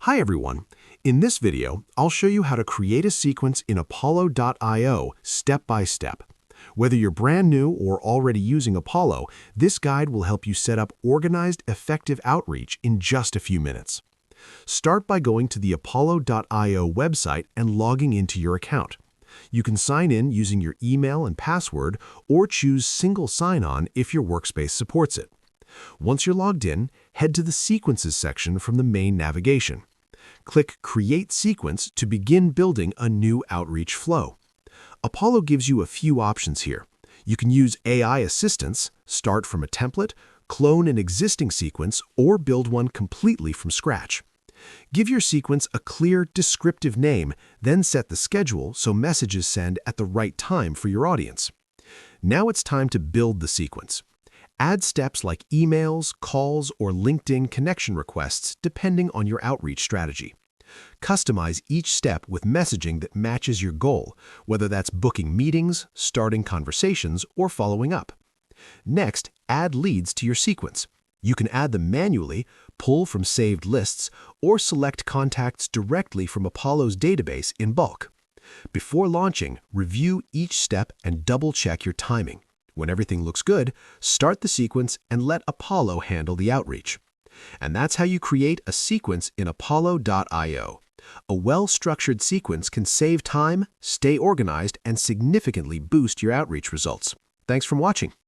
Hi everyone. In this video, I'll show you how to create a sequence in Apollo.io step by step. Whether you're brand new or already using Apollo, this guide will help you set up organized, effective outreach in just a few minutes. Start by going to the Apollo.io website and logging into your account. You can sign in using your email and password or choose single sign-on if your workspace supports it. Once you're logged in, head to the Sequences section from the main navigation. Click Create Sequence to begin building a new outreach flow. Apollo gives you a few options here. You can use AI assistance, start from a template, clone an existing sequence, or build one completely from scratch. Give your sequence a clear, descriptive name, then set the schedule so messages send at the right time for your audience. Now it's time to build the sequence. Add steps like emails, calls, or LinkedIn connection requests depending on your outreach strategy. Customize each step with messaging that matches your goal, whether that's booking meetings, starting conversations, or following up. Next, add leads to your sequence. You can add them manually, pull from saved lists, or select contacts directly from Apollo's database in bulk. Before launching, review each step and double-check your timing. When everything looks good, start the sequence and let Apollo handle the outreach. And that's how you create a sequence in Apollo.io. A well-structured sequence can save time, stay organized, and significantly boost your outreach results. Thanks for watching.